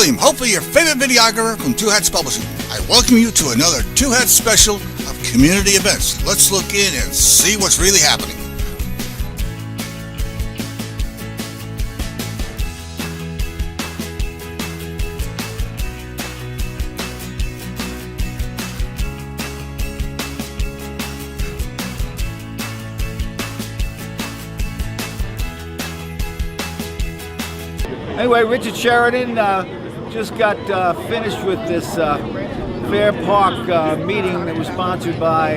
William, hopefully your favorite videographer from Two Hats Publishing. I welcome you to another Two Hats special of community events. Let's look in and see what's really happening. Anyway, Richard Sheridan just got finished with this Fair Park meeting that was sponsored by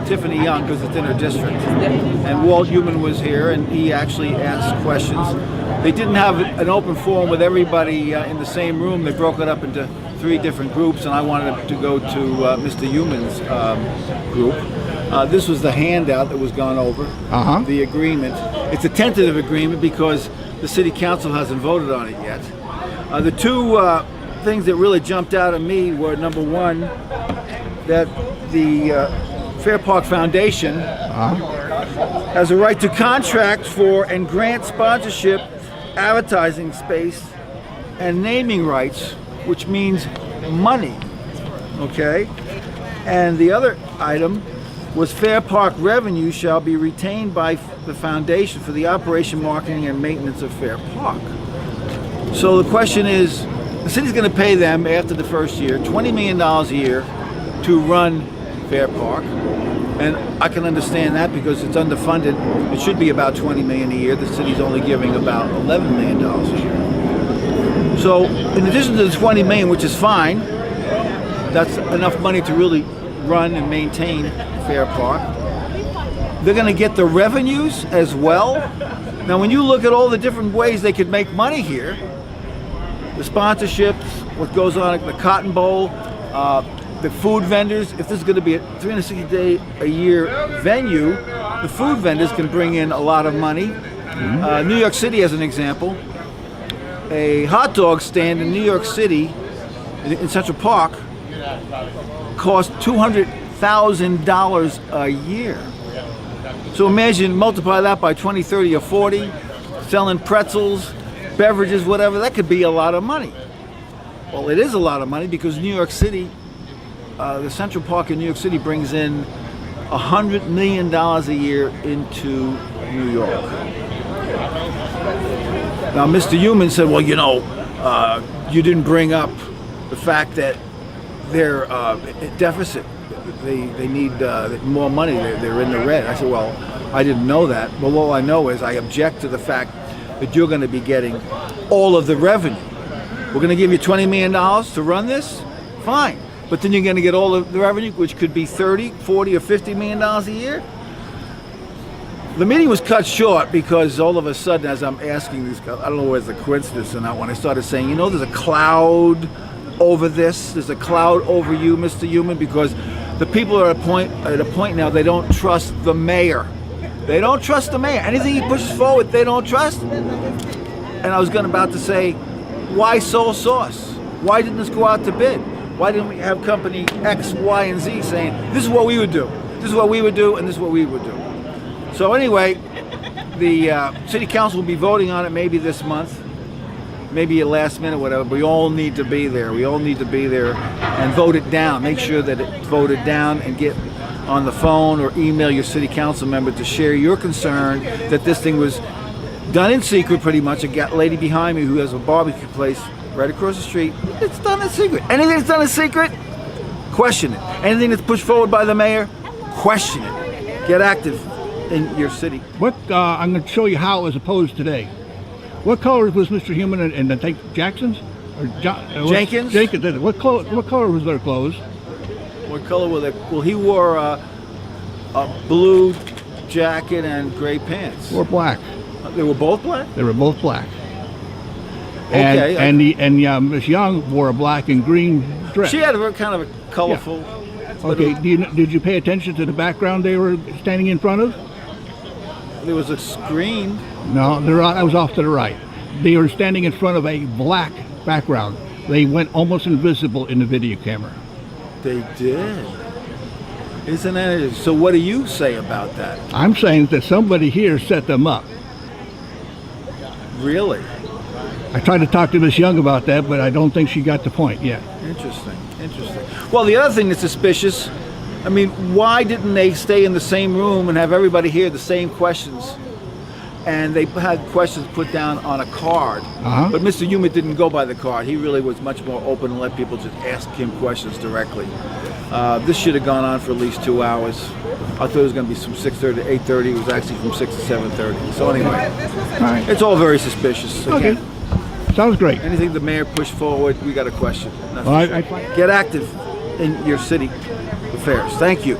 Tiffany Young, because it's in her district. And Walt Human was here, and he actually asked questions. They didn't have an open forum with everybody in the same room. They broke it up into 3 different groups, and I wanted to go to Mr. Human's group. This was the handout that was gone over, the agreement. It's a tentative agreement because the city council hasn't voted on it yet. The 2 things that really jumped out at me were, number 1, that the Fair Park Foundation has a right to contract for and grant sponsorship, advertising space, and naming rights, which means money, okay? And the other item was Fair Park revenue shall be retained by the foundation for the operation, marketing, and maintenance of Fair Park. So the question is, the city's going to pay them after the first year $20 million a year to run Fair Park, and I can understand that because it's underfunded. It should be about $20 million a year. The city's only giving about $11 million a year. So in addition to the $20 million, which is fine, that's enough money to really run and maintain Fair Park. They're going to get the revenues as well. Now, when you look at all the different ways they could make money here, the sponsorships, what goes on at the Cotton Bowl, the food vendors, if this is going to be a 360-day-a-year venue, the food vendors can bring in a lot of money. New York City, as an example, a hot dog stand in New York City, in Central Park, costs $200,000 a year. So imagine, multiply that by 20, 30, or 40, selling pretzels, beverages, whatever, that could be a lot of money. Well, it is a lot of money because New York City, the Central Park in New York City brings in $100 million a year into New York. Now, Mr. Human said, well, you know, you didn't bring up the fact that they're deficit. They need more money. They're in the red. I said, well, I didn't know that. Well, all I know is I object to the fact that you're going to be getting all of the revenue. We're going to give you $20 million to run this? Fine. But then you're going to get all of the revenue, which could be $30, $40, or $50 million a year? The meeting was cut short because all of a sudden, as I'm asking these guys, I don't know whether it's a coincidence or not, when I started saying, you know, there's a cloud over this. There's a cloud over you, Mr. Human, because the people are at a point now they don't trust the mayor. They don't trust the mayor. Anything he pushes forward, they don't trust. And I was about to say, why sole source? Why didn't this go out to bid? Why didn't we have company X, Y, and Z saying, this is what we would do, this is what we would do, and this is what we would do? So anyway, the city council will be voting on it maybe this month, maybe at last minute, whatever. But we all need to be there. We all need to be there and vote it down. Make sure that it's voted down, and get on the phone or email your city council member to share your concern that this thing was done in secret pretty much. I got a lady behind me who has a barbecue place right across the street. It's done in secret. Anything that's done in secret, question it. Anything that's pushed forward by the mayor, question it. Get active in your city. What I'm going to show you how it was opposed today. What color was Mr. Human and I think Jackson's? Or Jenkins? Jenkins. What color was their clothes? What color were they? Well, he wore a blue jacket and gray pants. Or black. They were both black? They were both black. Okay. And Miss Young wore a black and green dress. She had a kind of a colorful. Yeah. Okay. Did you pay attention to the background they were standing in front of? There was a screen. No, I was off to the right. They were standing in front of a black background. They went almost invisible in the video camera. They did. Isn't that? So what do you say about that? I'm saying that somebody here set them up. Really? I tried to talk to Miss Young about that, but I don't think she got the point yet. Interesting. Well, the other thing that's suspicious, I mean, why didn't they stay in the same room and have everybody hear the same questions? And they had questions put down on a card. But Mr. Hewitt didn't go by the card. He really was much more open and let people just ask him questions directly. This should have gone on for at least 2 hours. I thought it was going to be from 6:30 to 8:30. It was actually from 6 to 7:30. So anyway, All right. it's all very suspicious. Okay. Sounds great. Anything the mayor pushed forward, we got to question. That's Well, for sure. Get active in your city affairs. Thank you.